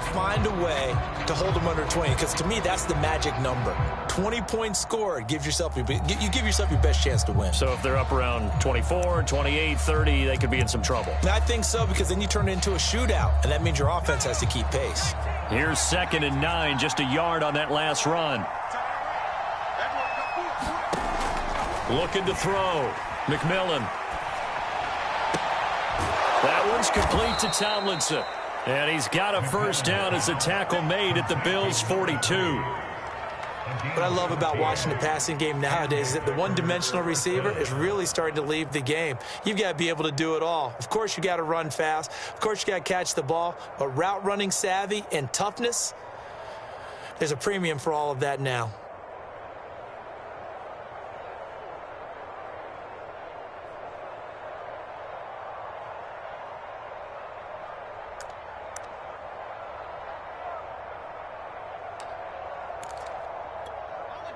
Find a way to hold them under 20, because to me that's the magic number. 20 points scored gives yourself you give yourself your best chance to win. So if they're up around 24, 28, 30, they could be in some trouble. And I think so, because then you turn it into a shootout, and that means your offense has to keep pace. Here's 2nd and 9, just a yard on that last run. Looking to throw. McMillan. That one's complete to Tomlinson. And he's got a first down as the tackle made at the Bills' 42. What I love about watching the passing game nowadays is that the one-dimensional receiver is really starting to leave the game. You've got to be able to do it all. Of course, you got to run fast. Of course, you got to catch the ball. But route running savvy and toughness, there's a premium for all of that now.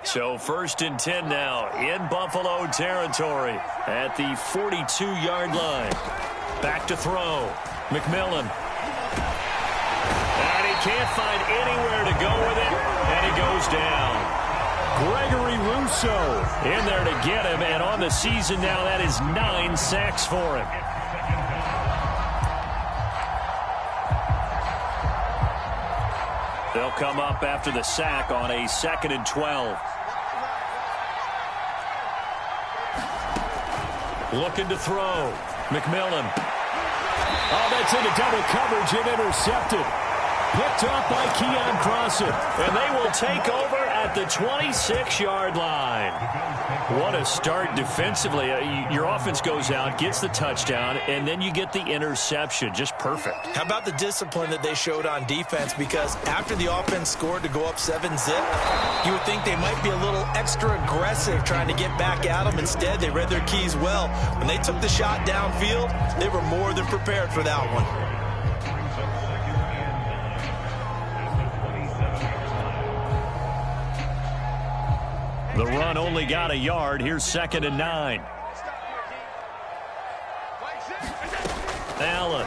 So 1st and 10 now in Buffalo territory at the 42-yard line. Back to throw. McMillan. And he can't find anywhere to go with it, and he goes down. Gregory Rousseau in there to get him, and on the season now that is 9 sacks for him. They'll come up after the sack on a 2nd and 12. Looking to throw. McMillan. Oh, that's into double coverage and intercepted. Picked off by Keon Crossan. And they will take over at the 26-yard line. What a start defensively. Your offense goes out, gets the touchdown, and then you get the interception. Just perfect. How about the discipline that they showed on defense? Because after the offense scored to go up 7-zip, you would think they might be a little extra aggressive trying to get back at them. Instead, they read their keys well. When they took the shot downfield, they were more than prepared for that one. The run only got a yard. Here's 2nd and 9. Allen.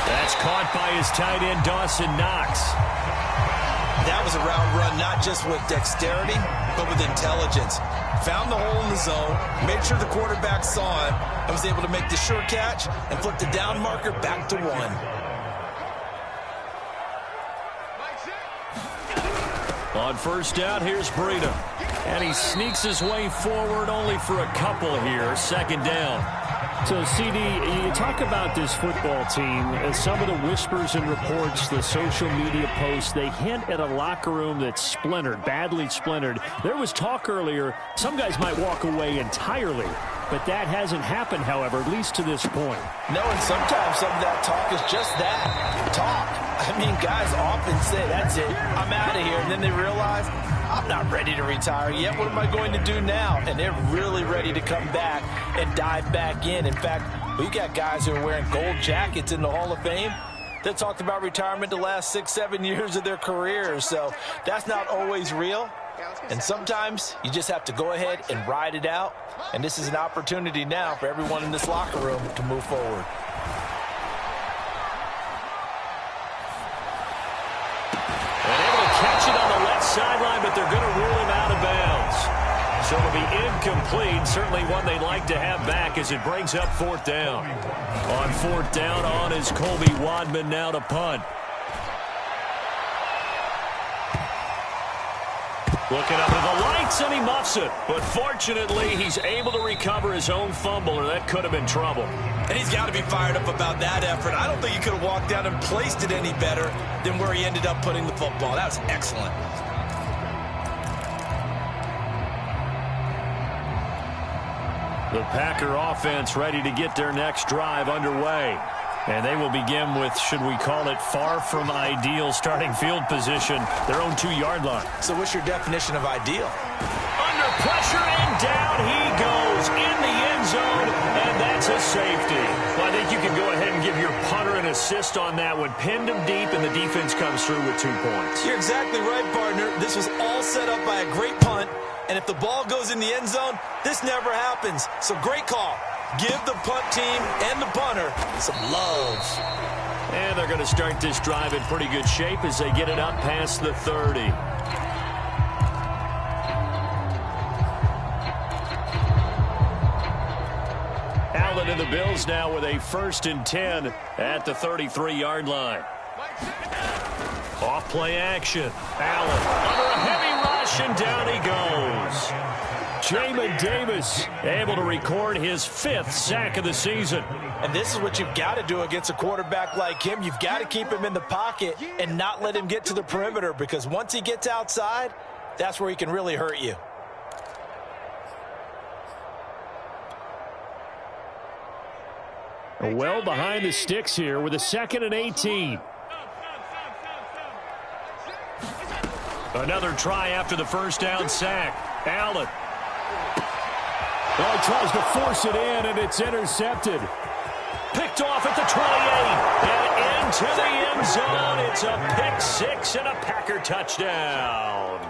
That's caught by his tight end, Dawson Knox. That was a route run not just with dexterity, but with intelligence. Found the hole in the zone, made sure the quarterback saw him, and was able to make the sure catch and flip the down marker back to 1. On first down, here's Breida. And he sneaks his way forward only for a couple here. 2nd down. So, CD, you talk about this football team, some of the whispers and reports, the social media posts, they hint at a locker room that's splintered, badly splintered. There was talk earlier, some guys might walk away entirely, but that hasn't happened, however, at least to this point. No, and sometimes some of that talk is just that, talk. I mean, guys often say, that's it, I'm out of here, and then they realize, I'm not ready to retire yet. What am I going to do now? And they're really ready to come back and dive back in. In fact, we got guys who are wearing gold jackets in the Hall of Fame that talked about retirement the last 6-7 years of their careers. So that's not always real. And sometimes you just have to go ahead and ride it out. And this is an opportunity now for everyone in this locker room to move forward. Catch it on the left sideline, but they're going to rule him out of bounds. So it'll be incomplete. Certainly one they'd like to have back as it brings up 4th down. On 4th down, on is Colby Wadman now to punt. Looking up at the lights, and he muffs it. But fortunately, he's able to recover his own fumble, or that could have been trouble. And he's got to be fired up about that effort. I don't think he could have walked down and placed it any better than where he ended up putting the football. That was excellent. The Packer offense ready to get their next drive underway. And they will begin with, should we call it, far from ideal starting field position, their own 2-yard line. So what's your definition of ideal? Under pressure, and down he goes in the end zone, and that's a safety. Well, I think you can go ahead and give your punter an assist on that one. Pinned him deep, and the defense comes through with 2 points. You're exactly right, partner. This was all set up by a great punt, and if the ball goes in the end zone, this never happens. So great call. Give the punt team and the punter some love. And they're going to start this drive in pretty good shape as they get it up past the 30. Allen and the Bills now with a 1st and 10 at the 33-yard line. Off play action. Allen under a heavy rush, and down he goes. Jamin Davis able to record his 5th sack of the season. And this is what you've got to do against a quarterback like him. You've got to keep him in the pocket and not let him get to the perimeter, because once he gets outside, that's where he can really hurt you. Well behind the sticks here with a 2nd and 18. Another try after the 1st down sack. Allen. Oh, he tries to force it in, and it's intercepted. Picked off at the 28 and into the end zone. It's a pick-6 and a Packer touchdown.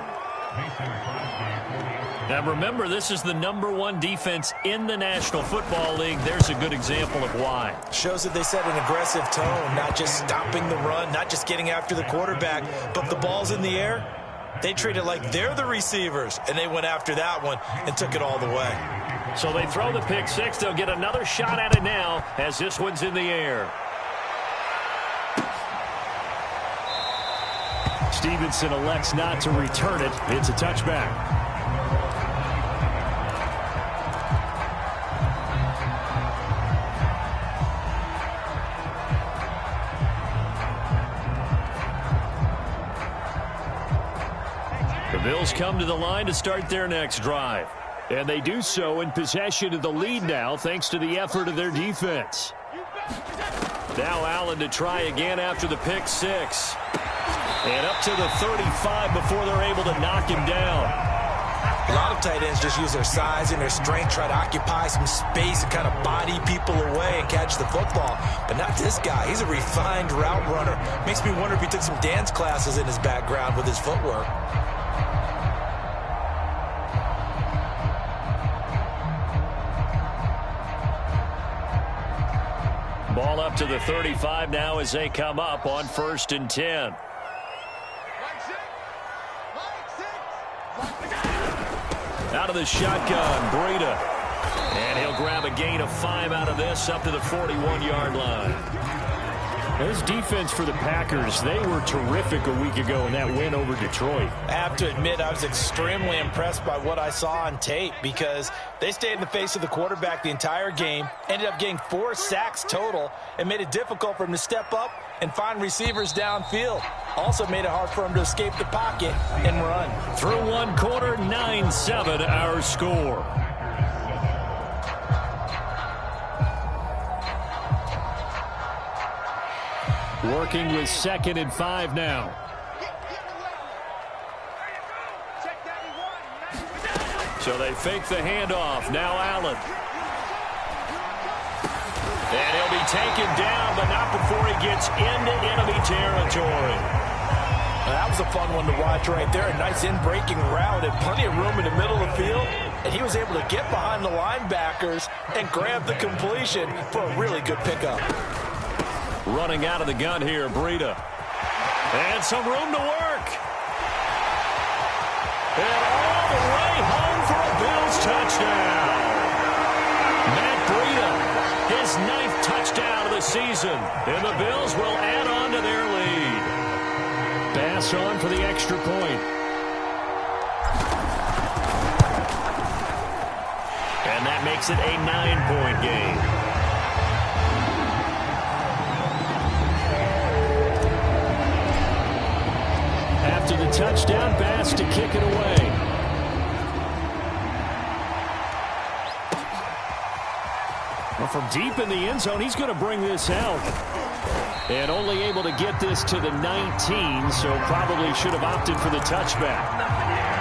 Now remember, this is the #1 defense in the National Football League. There's a good example of why. Shows that they set an aggressive tone, not just stopping the run, not just getting after the quarterback, but the ball's in the air. They treat it like they're the receivers, and they went after that one and took it all the way. So they throw the pick-6. They'll get another shot at it now as this one's in the air. Stevenson elects not to return it. It's a touchback. The Bills come to the line to start their next drive. And they do so in possession of the lead now, thanks to the effort of their defense. Now Allen to try again after the pick-6. And up to the 35 before they're able to knock him down. A lot of tight ends just use their size and their strength, try to occupy some space and kind of body people away and catch the football. But not this guy. He's a refined route runner. Makes me wonder if he took some dance classes in his background with his footwork. Ball up to the 35 now as they come up on 1st and 10. Out of the shotgun, Breida. And he'll grab a gain of 5 out of this up to the 41-yard line. There's defense for the Packers. They were terrific a week ago in that win over Detroit. I have to admit, I was extremely impressed by what I saw on tape, because they stayed in the face of the quarterback the entire game, ended up getting 4 sacks total, and made it difficult for him to step up and find receivers downfield. Also made it hard for him to escape the pocket and run. Through one quarter, 9-7 our score. Working with 2nd and 5 now. So they fake the handoff. Now Allen. And he'll be taken down, but not before he gets into enemy territory. That was a fun one to watch right there. A nice in-breaking route and plenty of room in the middle of the field. And he was able to get behind the linebackers and grab the completion for a really good pickup. Running out of the gun here, Breida. And some room to work. And all the way home for a Bills touchdown. Matt Breida, his 9th touchdown of the season. And the Bills will add on to their lead. Pass on for the extra point. And that makes it a 9-point game. After the touchdown, Bass to kick it away. Well, from deep in the end zone, he's going to bring this out. And only able to get this to the 19, so probably should have opted for the touchback.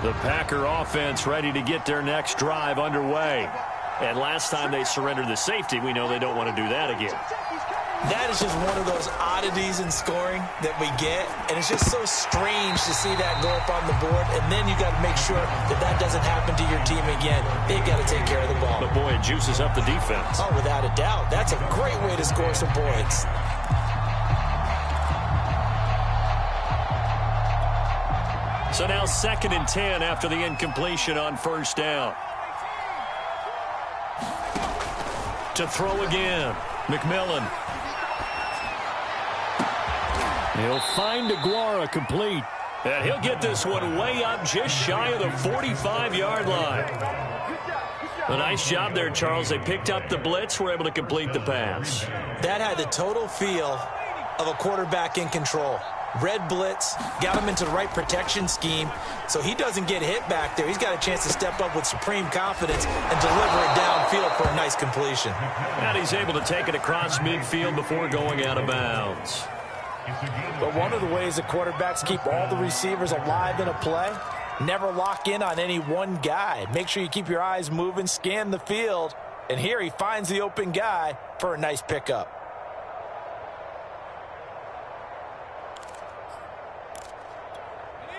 The Packer offense ready to get their next drive underway. And last time they surrendered the safety, we know they don't want to do that again. That is just one of those oddities in scoring that we get, and it's just so strange to see that go up on the board, and then you got to make sure that that doesn't happen to your team again. They've got to take care of the ball. But, boy, it juices up the defense. Oh, without a doubt. That's a great way to score some points. So now 2nd and 10 after the incompletion on first down. To throw again, McMillan. He'll find DeGuara complete. And he'll get this one way up just shy of the 45-yard line. A nice job there, Charles. They picked up the blitz, were able to complete the pass. That had the total feel of a quarterback in control. Red blitz, got him into the right protection scheme, so he doesn't get hit back there. He's got a chance to step up with supreme confidence and deliver it downfield for a nice completion. And he's able to take it across midfield before going out of bounds. But one of the ways that quarterbacks keep all the receivers alive in a play, never lock in on any one guy. Make sure you keep your eyes moving, scan the field, and here he finds the open guy for a nice pickup.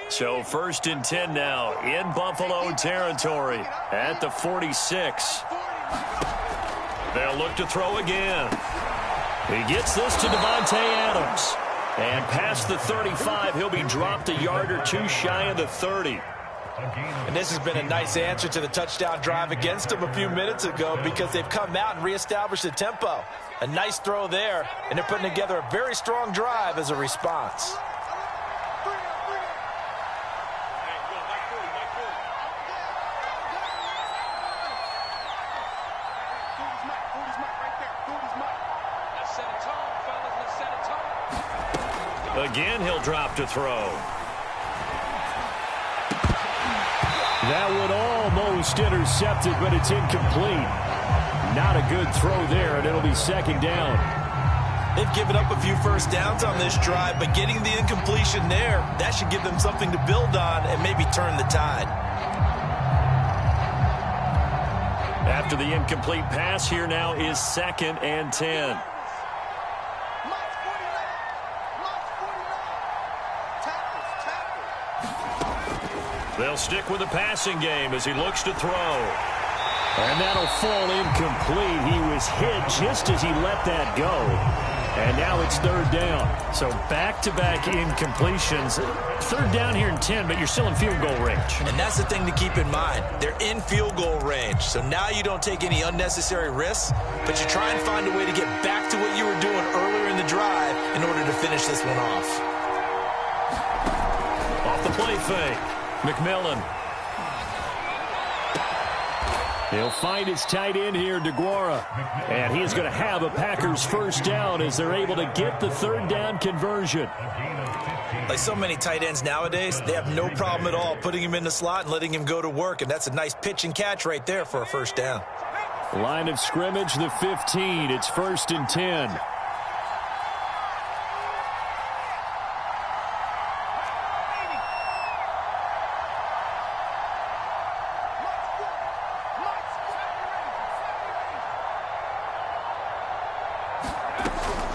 So 1st and 10 now in Buffalo territory at the 46. They'll look to throw again. He gets this to Davante Adams. And past the 35, he'll be dropped a yard or two shy of the 30. And this has been a nice answer to the touchdown drive against them a few minutes ago because they've come out and reestablished the tempo. A nice throw there, and they're putting together a very strong drive as a response. Again, he'll drop to throw. That one almost intercepted, but it's incomplete. Not a good throw there, and it'll be 2nd down. They've given up a few first downs on this drive, but getting the incompletion there, that should give them something to build on and maybe turn the tide. After the incomplete pass, here now is 2nd and 10. They'll stick with the passing game as he looks to throw. And that'll fall incomplete. He was hit just as he let that go. And now it's 3rd down. So back-to-back incompletions. 3rd down here in 10, but you're still in field goal range. And that's the thing to keep in mind. They're in field goal range. So now you don't take any unnecessary risks, but you try and find a way to get back to what you were doing earlier in the drive in order to finish this one off. Off the play fake. McMillan. He'll find his tight end here, DeGuara. And he is going to have a Packers 1st down as they're able to get the 3rd down conversion. Like so many tight ends nowadays, they have no problem at all putting him in the slot and letting him go to work. And that's a nice pitch and catch right there for a 1st down. Line of scrimmage, the 15. It's 1st and 10.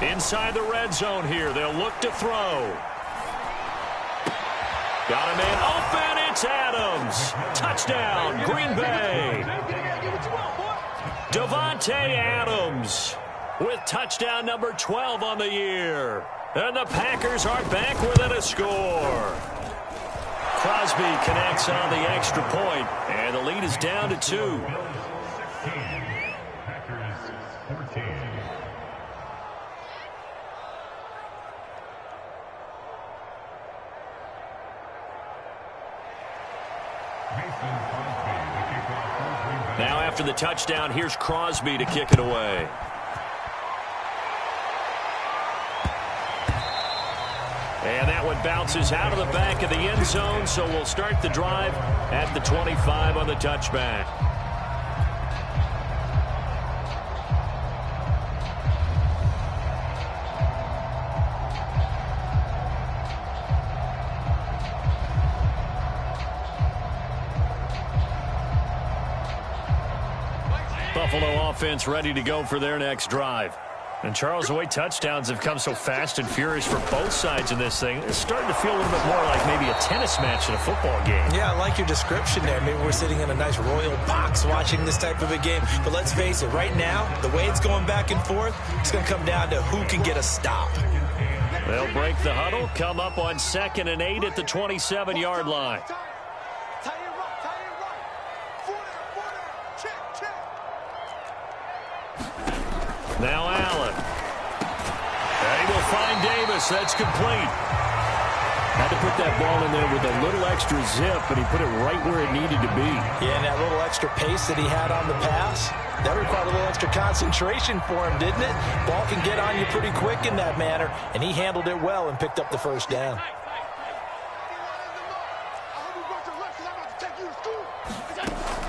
Inside the red zone here, they'll look to throw. Got a man open, it's Adams. Touchdown, Green Bay. Davante Adams with touchdown number 12 on the year. And the Packers are back within a score. Crosby connects on the extra point, and the lead is down to 2. Now after the touchdown, here's Crosby to kick it away. And that one bounces out of the back of the end zone, so we'll start the drive at the 25 on the touchback. Buffalo offense ready to go for their next drive. And, Charles, the way touchdowns have come so fast and furious for both sides in this thing, it's starting to feel a little bit more like maybe a tennis match in a football game. Yeah, I like your description there. Maybe we're sitting in a nice royal box watching this type of a game. But let's face it, right now, the way it's going back and forth, it's going to come down to who can get a stop. They'll break the huddle, come up on 2nd and 8 at the 27-yard line. Now Allen. They will find Davis. That's complete. Had to put that ball in there with a little extra zip, but he put it right where it needed to be. Yeah, and that little extra pace that he had on the pass, that required a little extra concentration for him, didn't it? Ball can get on you pretty quick in that manner, and he handled it well and picked up the first down.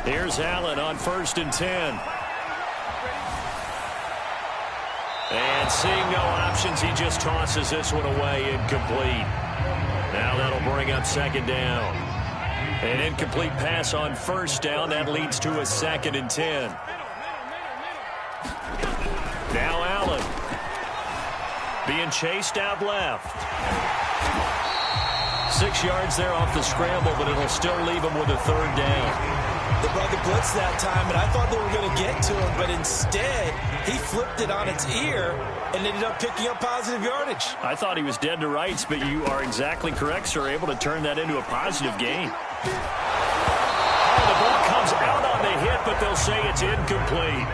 Here's Allen on 1st and 10. And seeing no options, he just tosses this one away, incomplete. Now that'll bring up 2nd down. An incomplete pass on 1st down. That leads to a 2nd and 10. Now Allen. Being chased out left. 6 yards there off the scramble, but it'll still leave him with a 3rd down. They brought the blitz that time, and I thought they were going to get to him, but instead, he flipped it on its ear and ended up picking up positive yardage. I thought he was dead to rights, but you are exactly correct, sir, able to turn that into a positive gain. Oh, the ball comes out on the hit, but they'll say it's incomplete.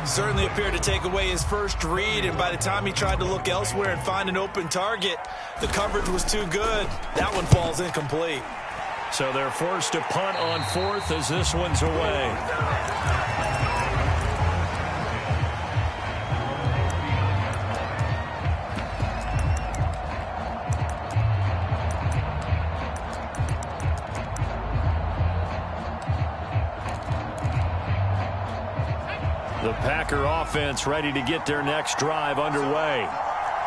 Certainly appeared to take away his first read, and by the time he tried to look elsewhere and find an open target, the coverage was too good. That one falls incomplete. So they're forced to punt on 4th as this one's away. The Packer offense ready to get their next drive underway.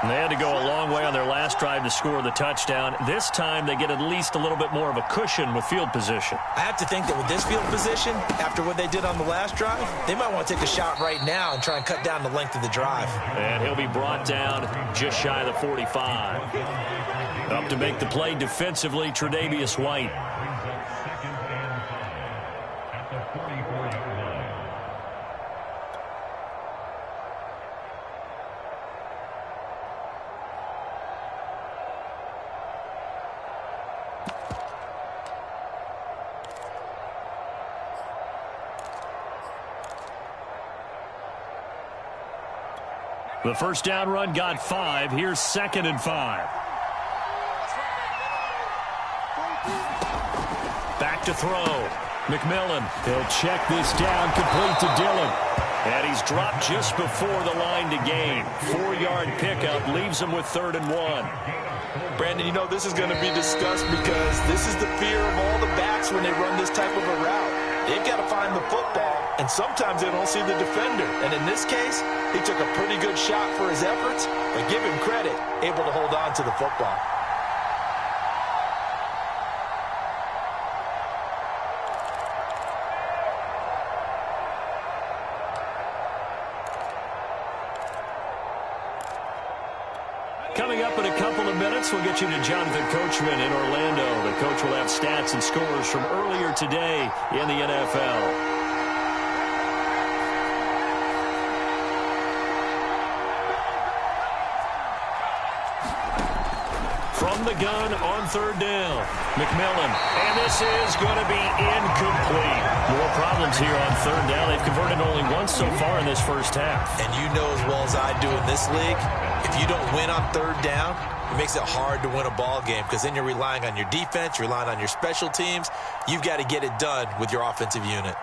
And they had to go a long way on their last drive to score the touchdown. This time they get at least a little bit more of a cushion with field position. I have to think that with this field position, after what they did on the last drive, they might want to take a shot right now and try and cut down the length of the drive. And he'll be brought down just shy of the 45. Up to make the play defensively, Tre'Davious White. The first down run got 5. Here's 2nd and 5. Back to throw. McMillan. He'll check this down, complete to Dillon. And he's dropped just before the line to gain. 4-yard pickup leaves him with 3rd and 1. Brandon, you know this is going to be discussed because this is the fear of all the backs when they run this type of a route. They've got to find the football, and sometimes they don't see the defender. And in this case, he took a pretty good shot for his efforts, but give him credit, able to hold on to the football. Coming up in a couple of minutes, we'll get you to Jonathan Coachman in Orlando. The coach will have stats and scores from earlier today in the NFL. From the gun on 3rd down, McMillan. And this is going to be incomplete. More problems here on 3rd down. They've converted only once so far in this first half. And you know as well as I do in this league, if you don't win on 3rd down, it makes it hard to win a ball game because then you're relying on your defense, you're relying on your special teams. You've got to get it done with your offensive unit.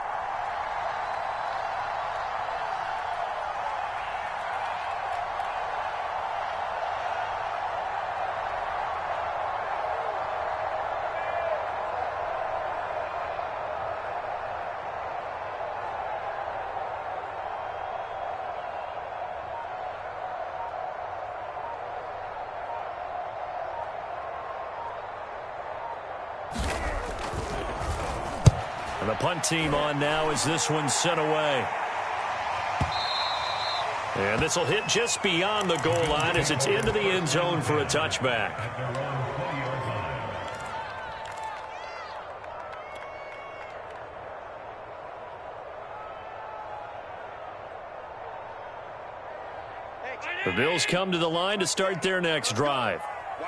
And the punt team on now as this one's sent away. And this will hit just beyond the goal line as it's into the end zone for a touchback. The Bills come to the line to start their next drive.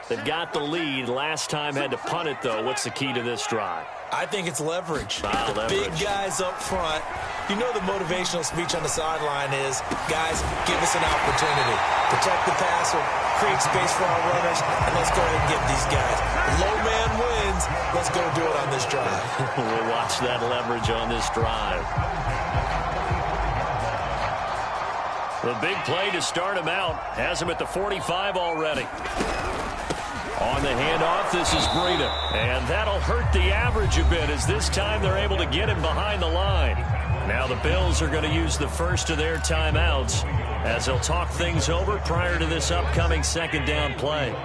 They've got the lead. Last time had to punt it, though. What's the key to this drive? I think it's leverage. Leverage. Big guys up front. You know the motivational speech on the sideline is, guys, give us an opportunity. Protect the passer, create space for our runners, and let's go ahead and get these guys. Low man wins. Let's go do it on this drive. We'll watch that leverage on this drive. The big play to start him out has him at the 45 already. On the handoff, this is Breida. And that'll hurt the average a bit as this time they're able to get him behind the line. Now the Bills are going to use the first of their timeouts as they'll talk things over prior to this upcoming second down play.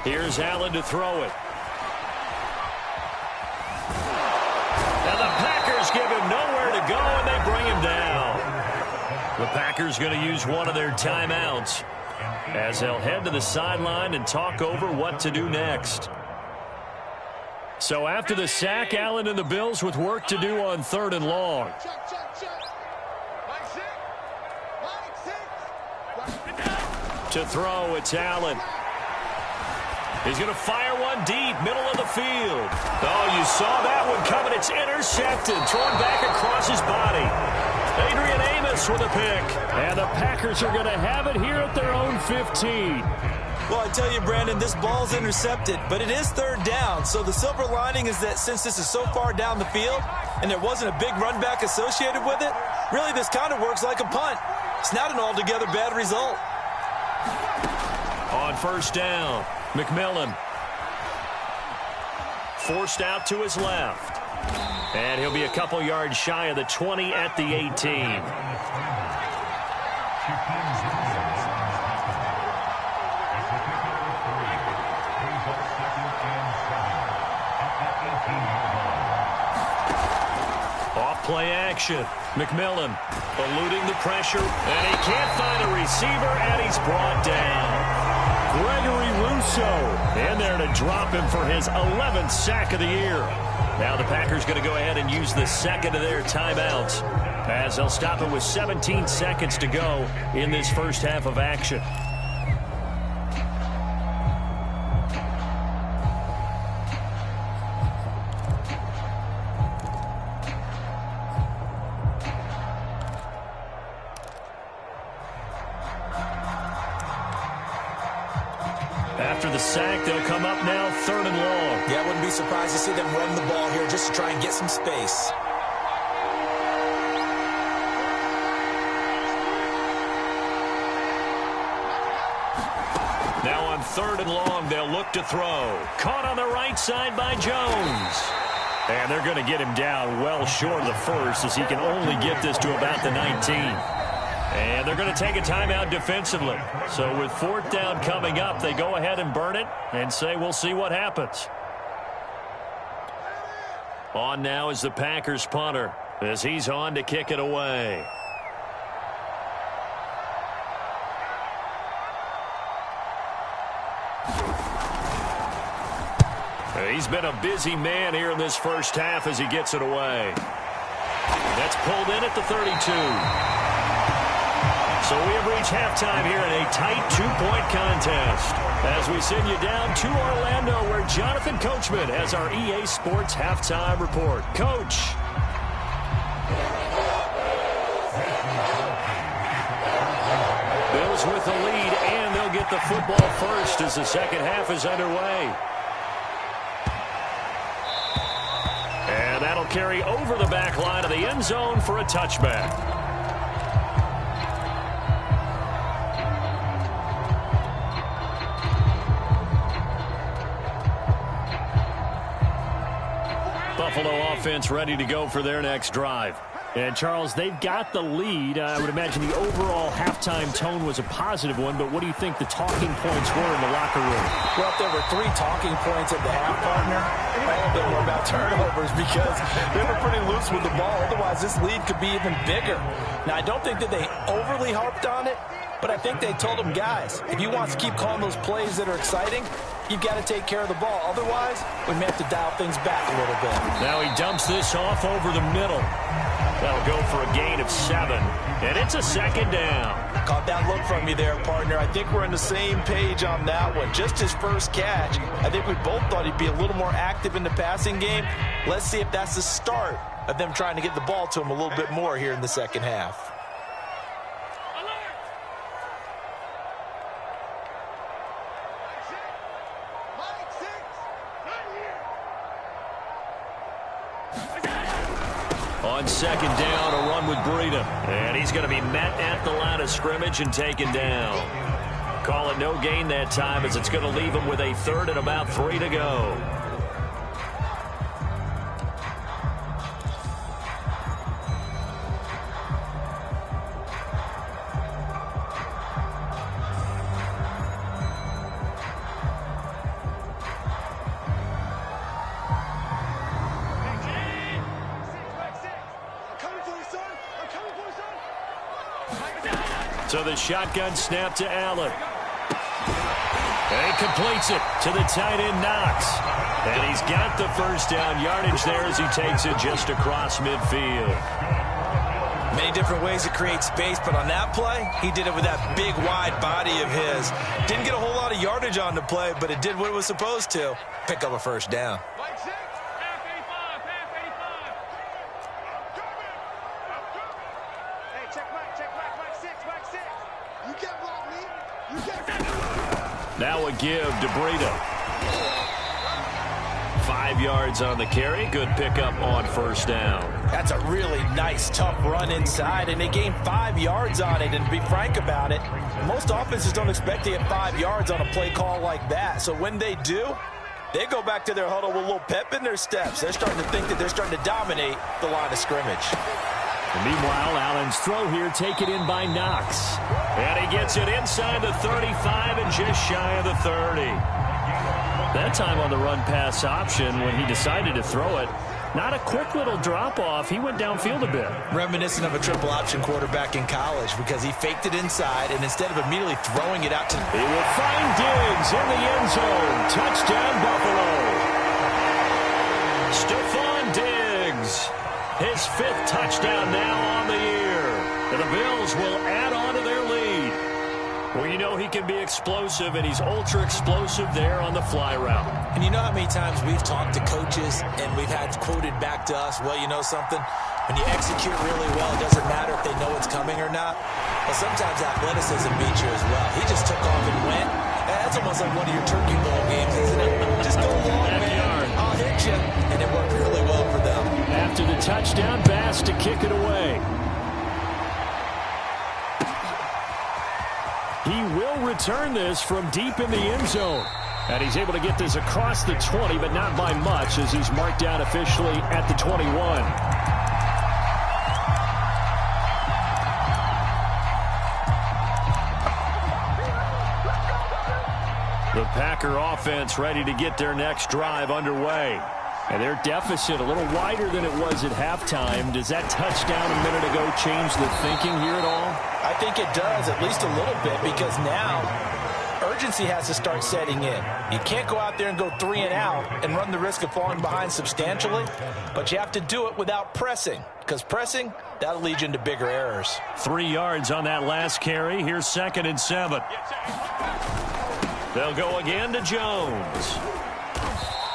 Here's Allen to throw it. And the Packers give him nowhere to go, and they bring him down. The Packers going to use one of their timeouts as they'll head to the sideline and talk over what to do next. So after the sack, Allen and the Bills with work to do on 3rd and long. To throw, it's Allen. He's going to fire one deep, middle of the field. Oh, you saw that one coming. It's intercepted, thrown back across his body. Adrian Amos with a pick. And the Packers are going to have it here at their own 15. Well, I tell you, Brandon, this ball's intercepted, but it is 3rd down. So the silver lining is that since this is so far down the field and there wasn't a big run back associated with it, really this kind of works like a punt. It's not an altogether bad result. On 1st down, McMillan forced out to his left. And he'll be a couple yards shy of the 20 at the 18. Off play action. McMillan eluding the pressure. And he can't find a receiver, and he's brought down. Gregory Rousseau in there to drop him for his 11th sack of the year. Now the Packers going to go ahead and use the second of their timeouts as they'll stop it with 17 seconds to go in this first half of action. After the sack, they'll come up now 3rd and long. Yeah, I wouldn't be surprised to see them run the ball here just to try and get some space. Now on 3rd and long, they'll look to throw. Caught on the right side by Jones. And they're going to get him down well short of the first as he can only get this to about the 19. And they're going to take a timeout defensively. So with 4th down coming up, they go ahead and burn it and say we'll see what happens. On now is the Packers punter as he's on to kick it away. He's been a busy man here in this first half as he gets it away. That's pulled in at the 32. So we have reached halftime here in a tight 2-point contest as we send you down to Orlando where Jonathan Coachman has our EA Sports halftime report. Coach. Bills with the lead, and they'll get the football first as the second half is underway. And that'll carry over the back line of the end zone for a touchback. Buffalo offense ready to go for their next drive. And, Charles, they've got the lead. I would imagine the overall halftime tone was a positive one, but what do you think the talking points were in the locker room? Well, if there were 3 talking points at the half, partner, all of them were about turnovers because they were pretty loose with the ball. Otherwise, this lead could be even bigger. Now, I don't think that they overly harped on it, but I think they told them, guys, if you want to keep calling those plays that are exciting, you've got to take care of the ball. Otherwise, we may have to dial things back a little bit. Now he dumps this off over the middle. That'll go for a gain of 7, and it's a second down. Caught that look from you there, partner. I think we're on the same page on that one. Just his first catch. I think we both thought he'd be a little more active in the passing game. Let's see if that's the start of them trying to get the ball to him a little bit more here in the second half. On second down, a run with Breida. And he's going to be met at the line of scrimmage and taken down. Call it no gain that time as it's going to leave him with a third and about 3 to go. So the shotgun snap to Allen. And he completes it to the tight end, Knox. And he's got the first down yardage there as he takes it just across midfield. Many different ways to create space, but on that play, he did it with that big, wide body of his. Didn't get a whole lot of yardage on the play, but it did what it was supposed to. Pick up a first down. Now a give to Breida. 5 yards on the carry. Good pickup on first down. That's a really nice, tough run inside, and they gained 5 yards on it. And to be frank about it, most offenses don't expect to get 5 yards on a play call like that. So when they do, they go back to their huddle with a little pep in their steps. They're starting to think that they're starting to dominate the line of scrimmage. And meanwhile, Allen's throw here taken in by Knox. And he gets it inside the 35 and just shy of the 30. That time on the run-pass option when he decided to throw it, not a quick little drop-off. He went downfield a bit. Reminiscent of a triple-option quarterback in college because he faked it inside, and instead of immediately throwing it out to... He will find Diggs in the end zone. Touchdown, Buffalo. Stephon Diggs. His 5th touchdown now on the year. And the Bills will add on to their lead. Well, you know he can be explosive, and he's ultra-explosive there on the fly route. And you know how many times we've talked to coaches and we've had quoted back to us, well, you know something? When you execute really well, it doesn't matter if they know it's coming or not. Well, sometimes athleticism beats you as well. He just took off and went. That's almost like one of your turkey bowl games, isn't it? Just go long, man. I'll hit you. And it worked really well for them. After the touchdown, Bass to kick it away. He will return this from deep in the end zone. And he's able to get this across the 20, but not by much as he's marked down officially at the 21. The Packer offense ready to get their next drive underway. And their deficit a little wider than it was at halftime. Does that touchdown a minute ago change the thinking here at all? I think it does, at least a little bit, because now urgency has to start setting in. You can't go out there and go 3 and out and run the risk of falling behind substantially, but you have to do it without pressing, because pressing, that'll lead you into bigger errors. 3 yards on that last carry. Here's 2nd and 7. They'll go again to Jones.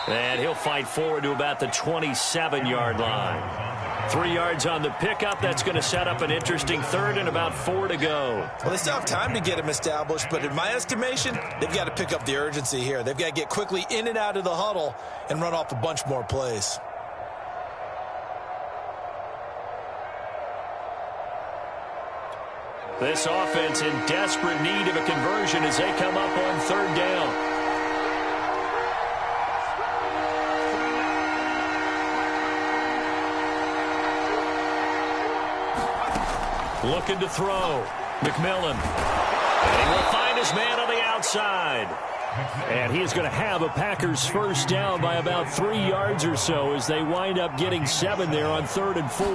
And he'll fight forward to about the 27-yard line. 3 yards on the pickup. That's going to set up an interesting 3rd and about 4 to go. Well, they still have time to get him established, but in my estimation, they've got to pick up the urgency here. They've got to get quickly in and out of the huddle and run off a bunch more plays. This offense in desperate need of a conversion as they come up on 3rd down. Looking to throw. McMillan. And he will find his man on the outside. And he is going to have a Packers first down by about 3 yards or so as they wind up getting 7 there on 3rd and 4.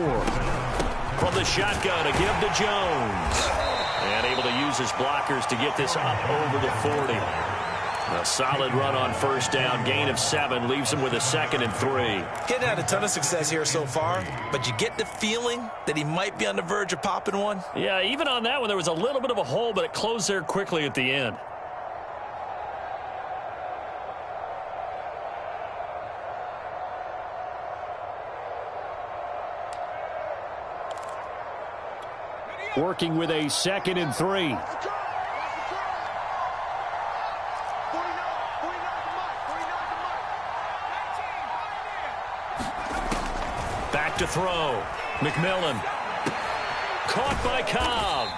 From the shotgun, a give to Jones. And able to use his blockers to get this up over the 40. A solid run on first down, gain of 7, leaves him with a 2nd and 3. Getting had a ton of success here so far, but you get the feeling that he might be on the verge of popping one. Yeah, even on that one, there was a little bit of a hole, but it closed there quickly at the end. Working with a 2nd and 3. Back to throw. McMillan. Caught by Cobb.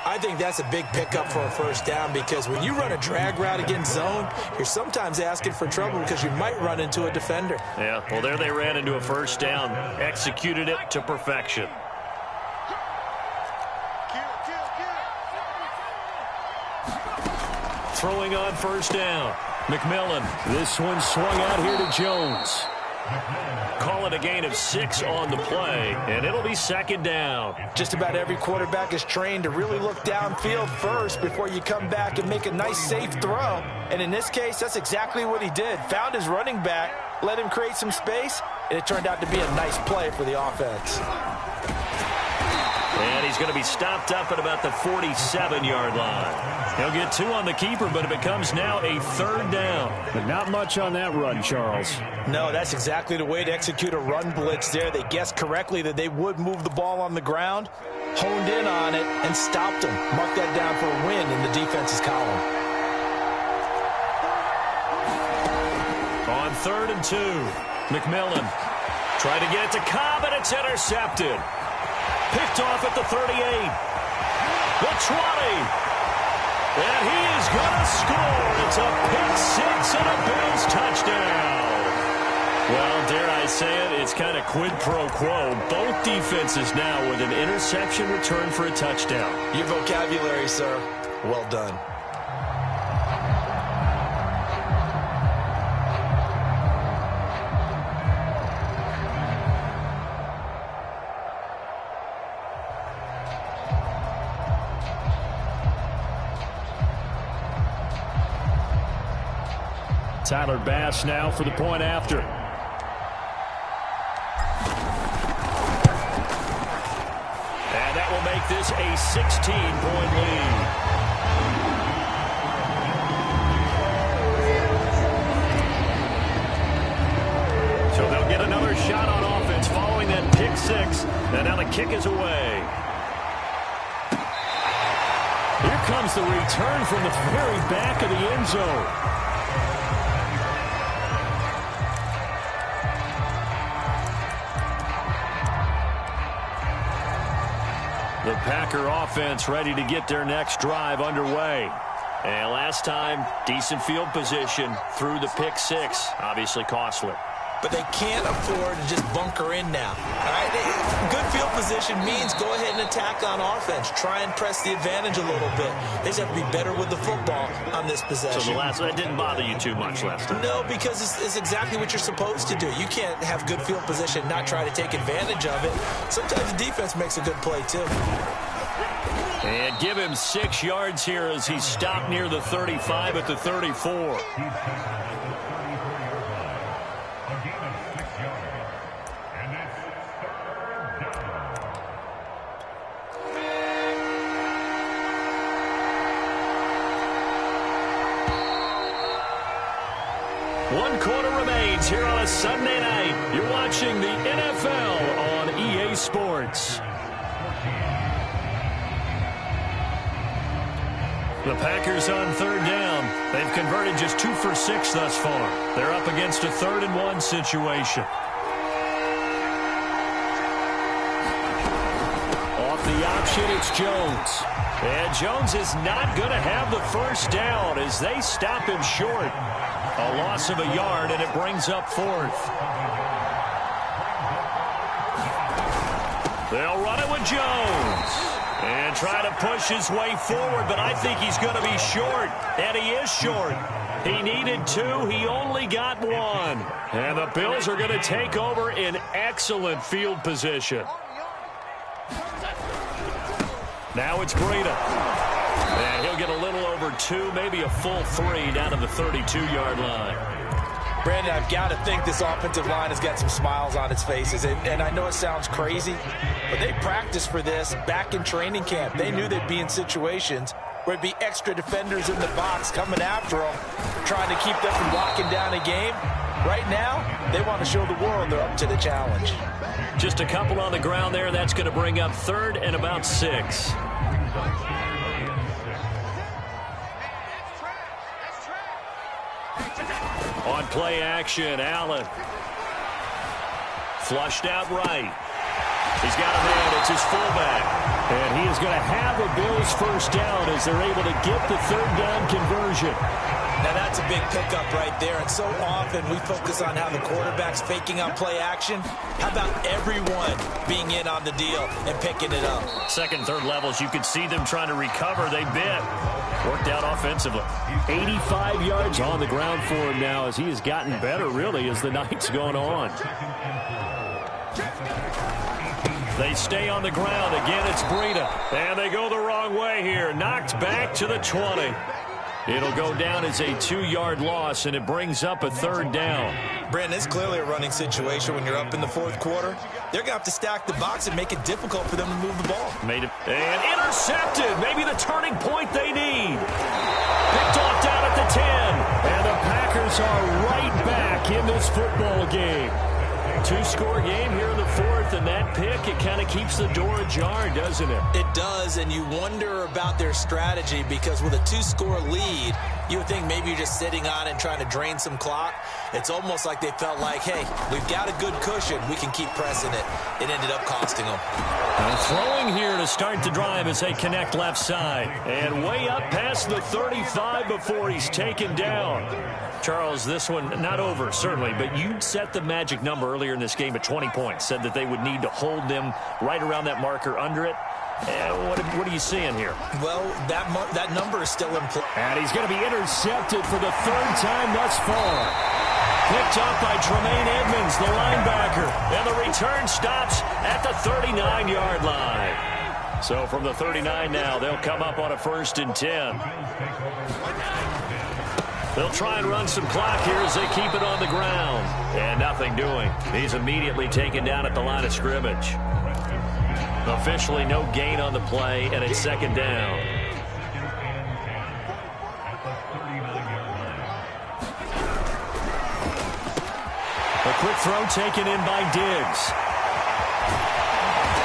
I think that's a big pickup for a first down because when you run a drag route against zone, you're sometimes asking for trouble because you might run into a defender. Yeah, well, there they ran into a first down. Executed it to perfection. Throwing on first down. McMillan. This one swung out here to Jones. Call it a gain of 6 on the play, and it'll be 2nd down. Just about every quarterback is trained to really look downfield first before you come back and make a nice, safe throw. And in this case, that's exactly what he did. Found his running back, let him create some space, and it turned out to be a nice play for the offense. And he's going to be stopped up at about the 47-yard line. He'll get 2 on the keeper, but it becomes now a 3rd down. But not much on that run, Charles. No, that's exactly the way to execute a run blitz there. They guessed correctly that they would move the ball on the ground, honed in on it, and stopped them. Mark that down for a win in the defense's column. On 3rd and 2, McMillan tried to get it to Cobb, and it's intercepted. Picked off at the 38. The 20. And he is going to score. It's a pick 6 and a Bills touchdown. Well, dare I say it, it's kind of quid pro quo. Both defenses now with an interception return for a touchdown. Your vocabulary, sir. Well done. Tyler Bass now for the point after. And that will make this a 16-point lead. So they'll get another shot on offense following that pick 6. And now the kick is away. Here comes the return from the very back of the end zone. The Packer offense ready to get their next drive underway. And last time, decent field position through the pick 6. Obviously costly. But they can't afford to just bunker in now. All right? Good field position means go ahead and attack on offense. Try and press the advantage a little bit. They just have to be better with the football on this possession. So that didn't bother you too much last time? No, because it's exactly what you're supposed to do. You can't have good field position and not try to take advantage of it. Sometimes the defense makes a good play, too. And give him 6 yards here as he's stopped near the 35 at the 34. One quarter remains here on a Sunday night. You're watching the NFL on EA Sports. The Packers on 3rd down. They've converted just 2 for 6 thus far. They're up against a 3rd and 1 situation. Off the option, it's Jones. And Jones is not going to have the first down as they stop him short. A loss of a yard, and it brings up 4th. They'll run it with Jones. And try to push his way forward, but I think he's going to be short. And he is short. He needed 2. He only got 1. And the Bills are going to take over in excellent field position. Now it's Breida. And he'll get a little over 2, maybe a full 3 down to the 32-yard line. Brandon, I've got to think this offensive line has got some smiles on its faces. And I know it sounds crazy, but they practiced for this back in training camp. They knew they'd be in situations where it'd be extra defenders in the box coming after them, trying to keep them from locking down a game. Right now, they want to show the world they're up to the challenge. Just a couple on the ground there. That's going to bring up 3rd and about 6. On play action, Allen. Flushed out right. He's got a man. It's his fullback. And he is going to have a Bills first down as they're able to get the 3rd down conversion. Now that's a big pickup right there. And so often we focus on how the quarterback's faking on play action. How about everyone being in on the deal and picking it up? 2nd, 3rd levels, you could see them trying to recover. They bit. Worked out offensively. 85 yards on the ground for him now as he has gotten better, really, as the night's gone on. They stay on the ground. Again, it's Breida. And they go the wrong way here. Knocked back to the 20. It'll go down as a 2-yard loss, and it brings up a 3rd down. Brandon, it's clearly a running situation when you're up in the 4th quarter. They're going to have to stack the box and make it difficult for them to move the ball. Made it. And intercepted. Maybe the turning point they need. Picked off down at the 10. And the Packers are right back in this football game. 2-score game here in the 4th, and that pick, it kind of keeps the door ajar, doesn't it? It does, and you wonder about their strategy because with a 2-score lead, you would think maybe you're just sitting on it and trying to drain some clock. It's almost like they felt like, hey, we've got a good cushion. We can keep pressing it. It ended up costing them. Throwing here to start the drive as they connect left side. And way up past the 35 before he's taken down. Charles, this one not over, certainly, but you set the magic number earlier in this game at 20 points. Said that they would need to hold them right around that marker under it. What are you seeing here? Well, that number is still in play. And he's going to be intercepted for the 3rd time thus far. Picked up by Tremaine Edmonds, the linebacker. And the return stops at the 39-yard line. So from the 39 now, they'll come up on a 1st and 10. They'll try and run some clock here as they keep it on the ground. And nothing doing. He's immediately taken down at the line of scrimmage. Officially no gain on the play, and it's 2nd down. A quick throw taken in by Diggs.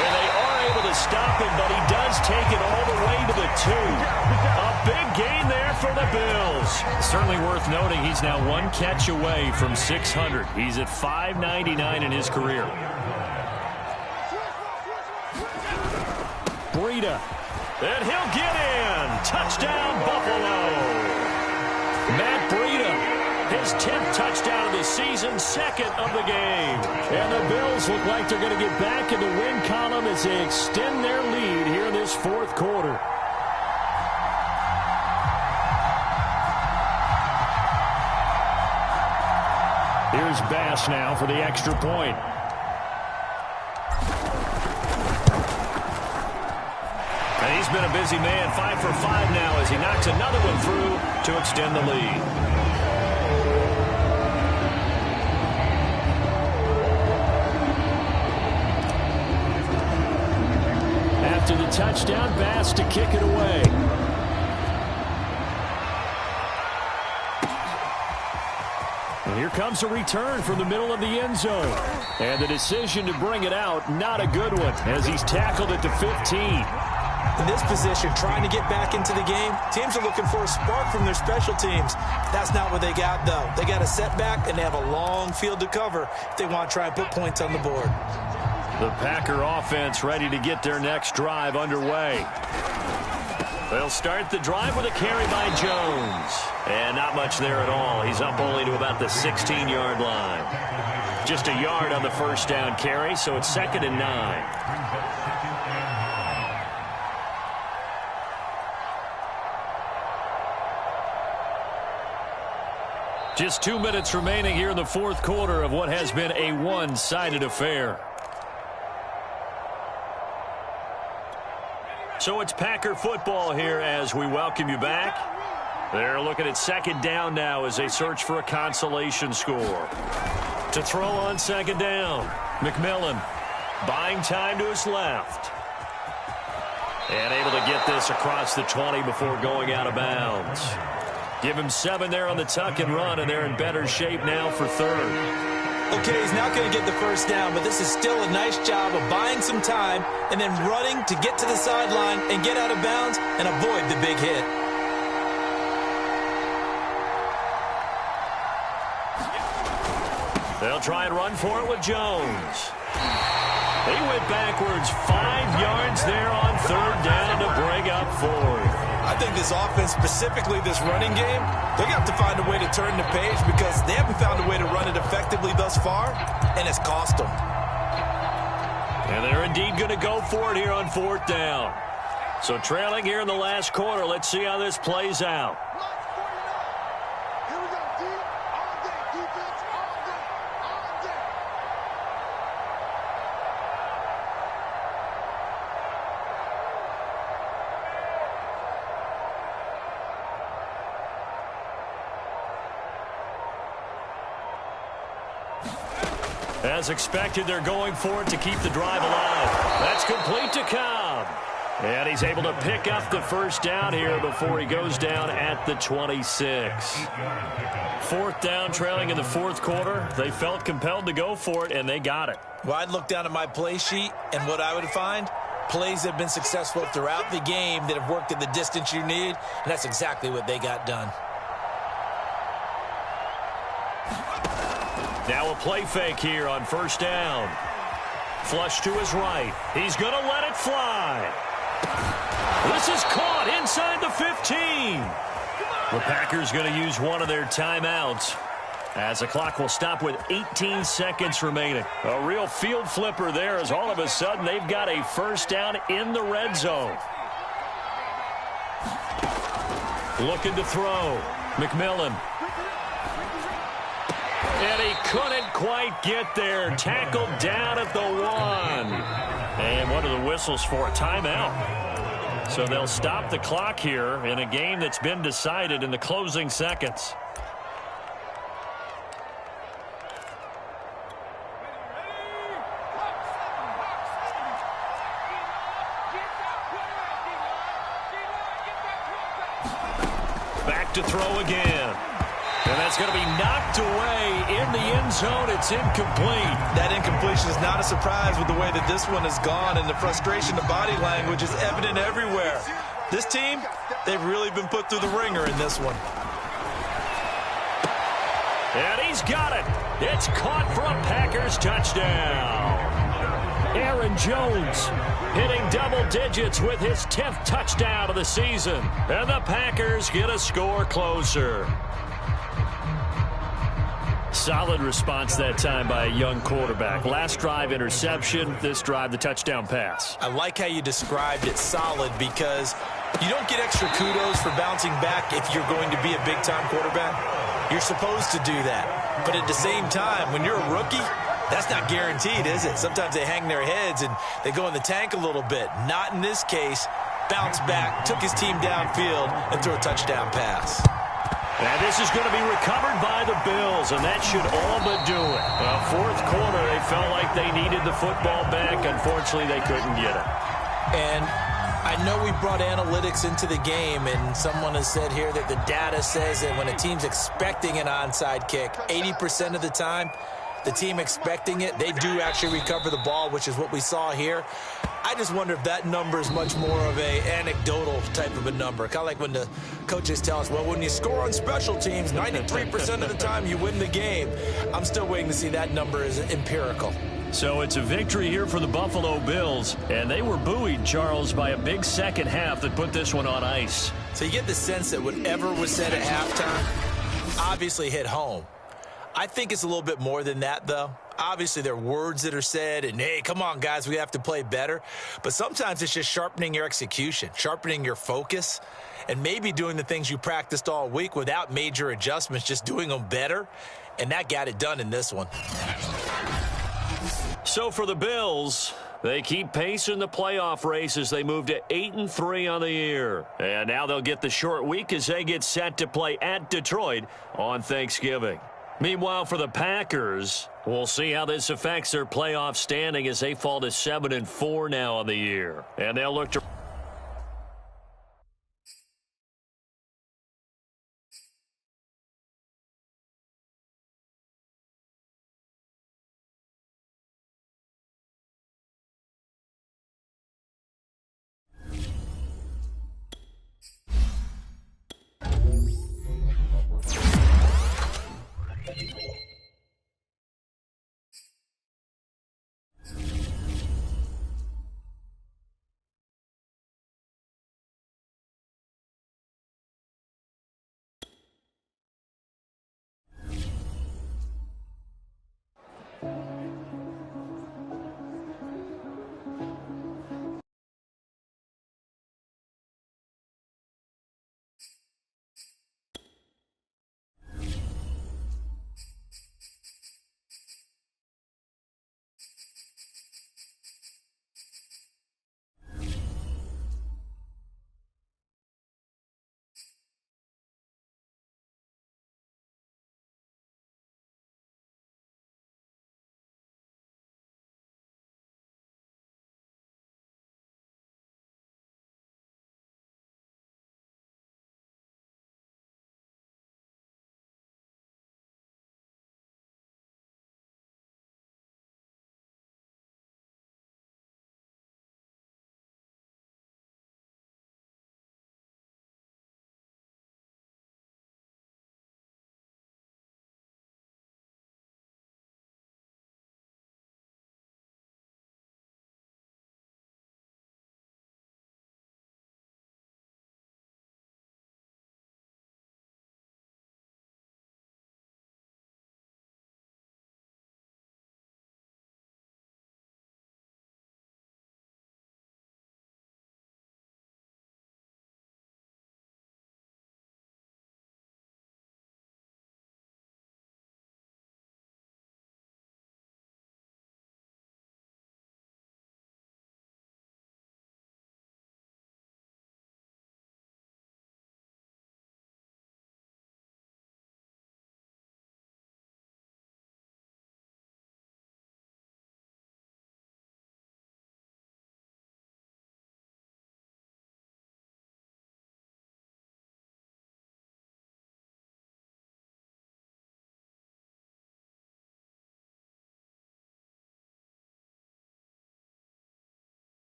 And they are able to stop him, but he does take it all the way to the 2. A big gain there for the Bills. Certainly worth noting he's now 1 catch away from 600. He's at 599 in his career. Breida. And he'll get in. Touchdown, Buffalo. Matt Breida, his 10th touchdown of the season, 2nd of the game. And the Bills look like they're going to get back in the win column as they extend their lead here in this 4th quarter. Here's Bass now for the extra point. And he's been a busy man, 5 for 5 now as he knocks another one through to extend the lead. After the touchdown, Bass to kick it away. And here comes a return from the middle of the end zone. And the decision to bring it out, not a good one, as he's tackled at the 15. In this position, trying to get back into the game, teams are looking for a spark from their special teams. That's not what they got, though. They got a setback, and they have a long field to cover if they want to try and put points on the board. The Packer offense ready to get their next drive underway. They'll start the drive with a carry by Jones. And not much there at all. He's up only to about the 16-yard line. Just a yard on the 1st down carry, so it's 2nd and 9. Just 2 minutes remaining here in the fourth quarter of what has been a one-sided affair. So it's Packer football here as we welcome you back. They're looking at second down now as they search for a consolation score. To throw on second down, McMillan buying time to his left. And able to get this across the 20 before going out of bounds. Give him 7 there on the tuck and run, and they're in better shape now for third. Okay, he's not going to get the first down, but this is still a nice job of buying some time and then running to get to the sideline and get out of bounds and avoid the big hit. They'll try and run for it with Jones. He went backwards 5 yards there on third down to bring up fourth. I think this offense, specifically this running game, they're going to have to find a way to turn the page because they haven't found a way to run it effectively thus far, and it's cost them. And they're indeed going to go for it here on fourth down. So trailing here in the last quarter, let's see how this plays out. As expected, they're going for it to keep the drive alive. That's complete to Cobb. And he's able to pick up the first down here before he goes down at the 26. Fourth down, trailing in the fourth quarter. They felt compelled to go for it, and they got it. Well, I'd look down at my play sheet, and what I would find, plays have been successful throughout the game that have worked at the distance you need, and that's exactly what they got done. Now a play fake here on first down. Flush to his right. He's going to let it fly. This is caught inside the 15. The Packers going to use one of their timeouts as the clock will stop with 18 seconds remaining. A real field flipper there as all of a sudden they've got a first down in the red zone. Looking to throw. McMillan. And he couldn't quite get there. Tackled down at the 1. And what are the whistles for? A timeout. So they'll stop the clock here in a game that's been decided in the closing seconds. Back to throw again. And that's going to be knocked away in the end zone. It's incomplete. That incompletion is not a surprise with the way that this one has gone, and the frustration, the body language is evident everywhere. This team, they've really been put through the ringer in this one. And he's got it. It's caught for a Packers touchdown. Aaron Jones hitting double digits with his 10th touchdown of the season. And the Packers get a score closer. Solid response that time by a young quarterback. Last drive, interception. This drive, the touchdown pass. I like how you described it solid because you don't get extra kudos for bouncing back if you're going to be a big-time quarterback. You're supposed to do that. But at the same time, when you're a rookie, that's not guaranteed, is it? Sometimes they hang their heads and they go in the tank a little bit. Not in this case. Bounced back, took his team downfield, and threw a touchdown pass. And this is going to be recovered by the Bills, and that should all but do it. Fourth quarter, they felt like they needed the football back. Unfortunately, they couldn't get it. And I know we brought analytics into the game, and someone has said here that the data says that when a team's expecting an onside kick, 80% of the time, the team expecting it, they do actually recover the ball, which is what we saw here. I just wonder if that number is much more of a anecdotal type of a number. Kind of like when the coaches tell us, well, when you score on special teams, 93% of the time you win the game. I'm still waiting to see that number is empirical. So it's a victory here for the Buffalo Bills, and they were buoyed, Charles, by a big second half that put this one on ice. So you get the sense that whatever was said at halftime obviously hit home. I think it's a little bit more than that, though. Obviously, there are words that are said, and, hey, come on, guys, we have to play better. But sometimes it's just sharpening your execution, sharpening your focus. and maybe doing the things you practiced all week without major adjustments, just doing them better, and that got it done in this one. So for the Bills, they keep pace in the playoff race as they move to 8-3 on the year. And now they'll get the short week as they get set to play at Detroit on Thanksgiving. Meanwhile, for the Packers, we'll see how this affects their playoff standing as they fall to 7-4 now on the year. And they'll look to